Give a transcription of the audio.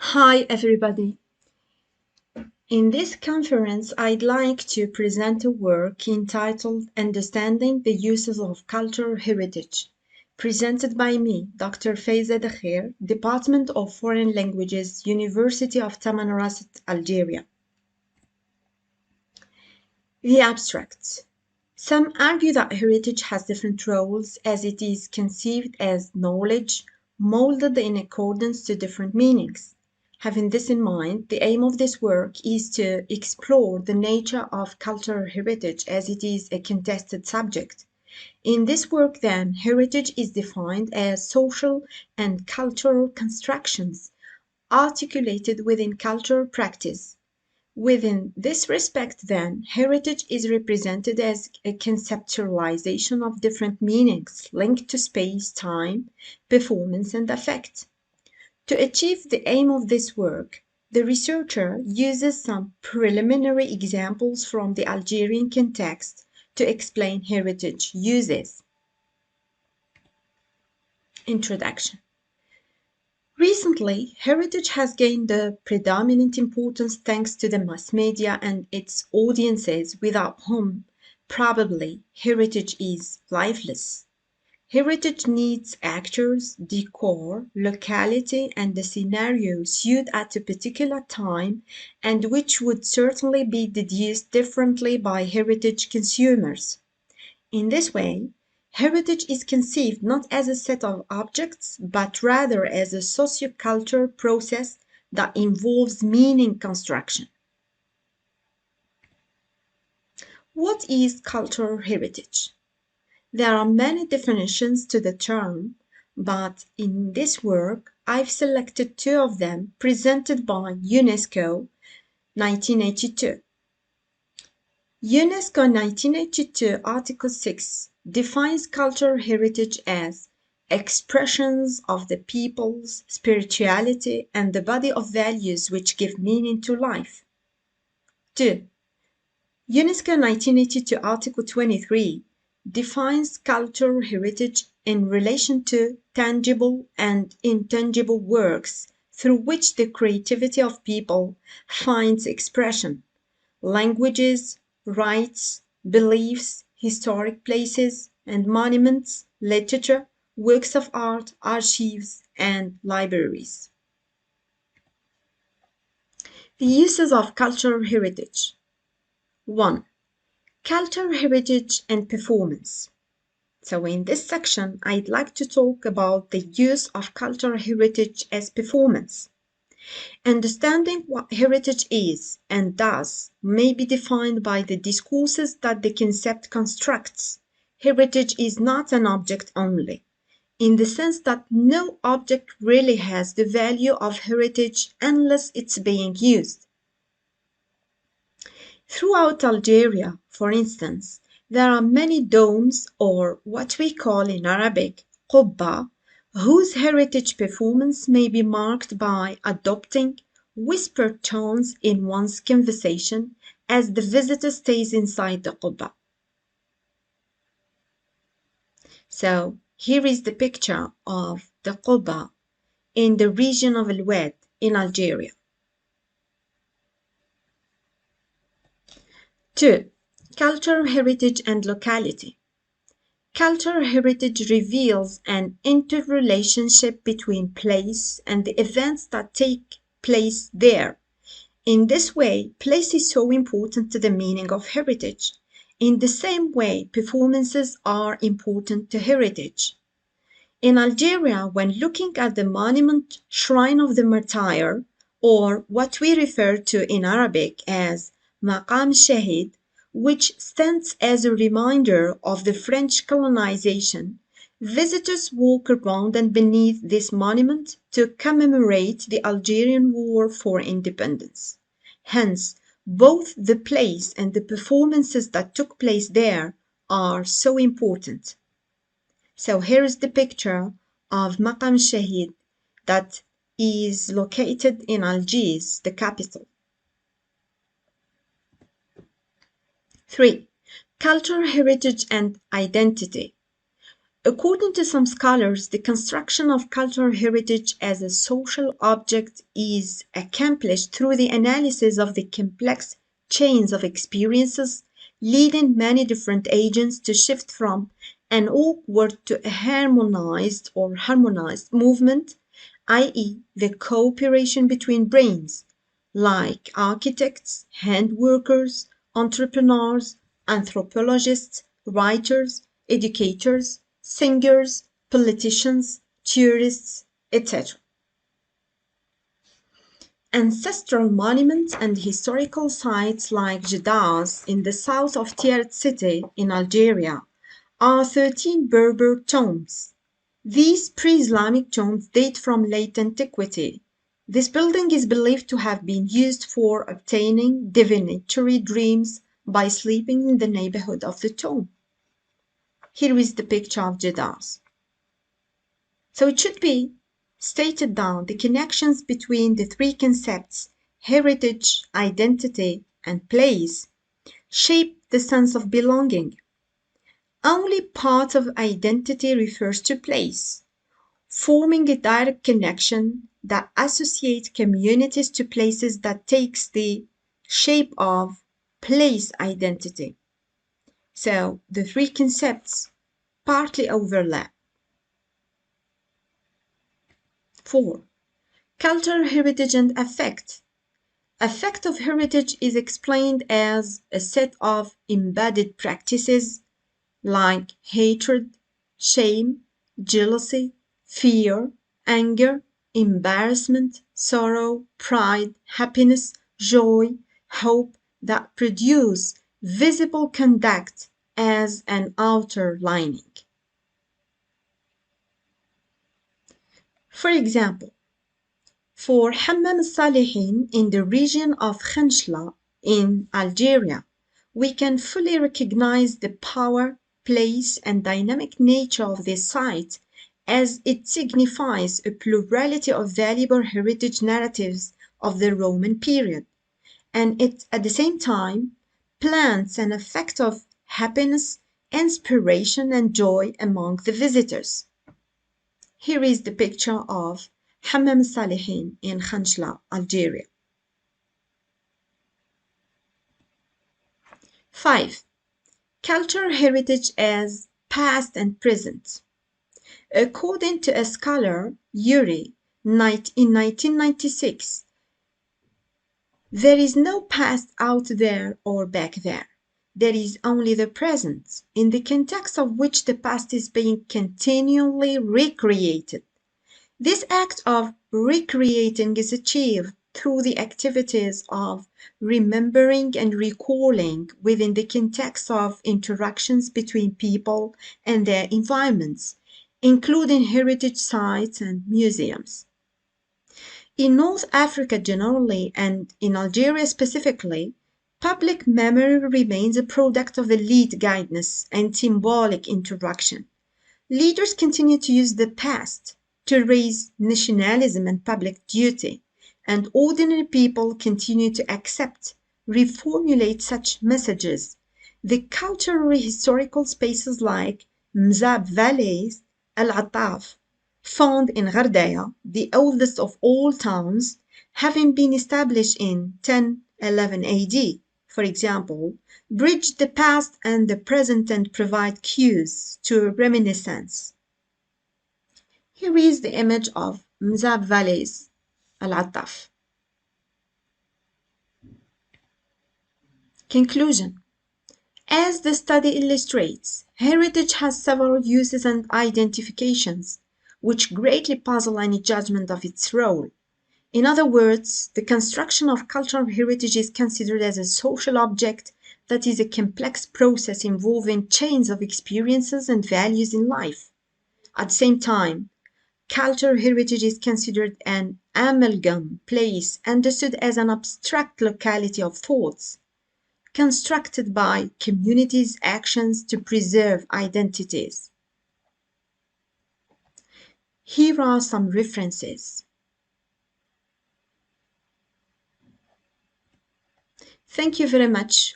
Hi everybody. In this conference, I'd like to present a work entitled Understanding the Uses of Cultural Heritage, presented by me, Dr. Faiza Dekhir, Department of Foreign Languages, University of Tamanrasset, Algeria. The abstract. Some argue that heritage has different roles as it is conceived as knowledge molded in accordance to different meanings. Having this in mind, the aim of this work is to explore the nature of cultural heritage as it is a contested subject. In this work, then, heritage is defined as social and cultural constructions articulated within cultural practice. Within this respect, then, heritage is represented as a conceptualization of different meanings linked to space, time, performance, and affect. To achieve the aim of this work, the researcher uses some preliminary examples from the Algerian context to explain heritage uses. Introduction. Recently, heritage has gained a predominant importance thanks to the mass media and its audiences without whom, probably, heritage is lifeless. Heritage needs actors, decor, locality, and a scenario suited at a particular time and which would certainly be deduced differently by heritage consumers. In this way, heritage is conceived not as a set of objects, but rather as a sociocultural process that involves meaning construction. What is cultural heritage? There are many definitions to the term, but in this work I've selected two of them presented by UNESCO 1982. UNESCO 1982 Article 6 defines cultural heritage as expressions of the people's spirituality and the body of values which give meaning to life. 2. UNESCO 1982 Article 23 defines cultural heritage in relation to tangible and intangible works through which the creativity of people finds expression, languages, rites, beliefs, historic places and monuments, literature, works of art, archives, and libraries. The uses of cultural heritage. 1. Cultural heritage and performance. So in this section, I'd like to talk about the use of cultural heritage as performance. Understanding what heritage is and does may be defined by the discourses that the concept constructs. Heritage is not an object only, in the sense that no object really has the value of heritage unless it's being used. Throughout Algeria, for instance, there are many domes or what we call in Arabic qubba, whose heritage performance may be marked by adopting whispered tones in one's conversation as the visitor stays inside the qubba. So here is the picture of the qubba in the region of Al-Wad in Algeria. 2. Cultural heritage and locality. Cultural heritage reveals an interrelationship between place and the events that take place there. In this way, place is so important to the meaning of heritage. In the same way, performances are important to heritage. In Algeria, when looking at the monument Shrine of the Martyr, or what we refer to in Arabic as Maqam Shahid, which stands as a reminder of the French colonization, visitors walk around and beneath this monument to commemorate the Algerian War for Independence. Hence, both the place and the performances that took place there are so important. So here is the picture of Maqam Shahid that is located in Algiers, the capital. 3. Cultural heritage and identity. According to some scholars, the construction of cultural heritage as a social object is accomplished through the analysis of the complex chains of experiences leading many different agents to shift from an awkward to a harmonized movement, i.e., the cooperation between brains, like architects, handworkers, entrepreneurs, anthropologists, writers, educators, singers, politicians, tourists, etc. Ancestral monuments and historical sites like Jeddah in the south of Tiert City in Algeria are 13 Berber tombs. These pre-Islamic tombs date from late antiquity. This building is believed to have been used for obtaining divinatory dreams by sleeping in the neighborhood of the tomb. Here is the picture of Jeddah. So it should be stated down the connections between the three concepts heritage, identity, and place shape the sense of belonging. Only part of identity refers to place, forming a direct connection that associates communities to places that takes the shape of place identity. So the three concepts partly overlap. 4. Cultural heritage and affect. Affect of heritage is explained as a set of embedded practices like hatred, shame, jealousy, fear, anger, embarrassment, sorrow, pride, happiness, joy, hope that produce visible conduct as an outer lining. For example, for Hammam al-Salihin in the region of Khanshla in Algeria, we can fully recognize the power, place, and dynamic nature of this site as it signifies a plurality of valuable heritage narratives of the Roman period, and it at the same time plants an effect of happiness, inspiration, and joy among the visitors. Here is the picture of Hammam Salihin in Khanshla, Algeria. 5. Cultural heritage as past and present. According to a scholar, Yuri, in 1996, there is no past out there or back there. There is only the present, in the context of which the past is being continually recreated. This act of recreating is achieved through the activities of remembering and recalling within the context of interactions between people and their environments, including heritage sites and museums. In North Africa generally and in Algeria specifically, public memory remains a product of elite guidance and symbolic interaction. Leaders continue to use the past to raise nationalism and public duty, and ordinary people continue to accept, reformulate such messages. The culturally historical spaces like Mzab Valleys, Al Ataf, found in Gardaya, the oldest of all towns, having been established in 1011 AD, for example, bridge the past and the present and provide cues to reminiscence. Here is the image of Mzab Valleys, Al-Attaf. Conclusion. As the study illustrates, heritage has several uses and identifications, which greatly puzzle any judgment of its role. In other words, the construction of cultural heritage is considered as a social object that is a complex process involving chains of experiences and values in life. At the same time, cultural heritage is considered an amalgam place understood as an abstract locality of thoughts, constructed by communities' actions to preserve identities. Here are some references. Thank you very much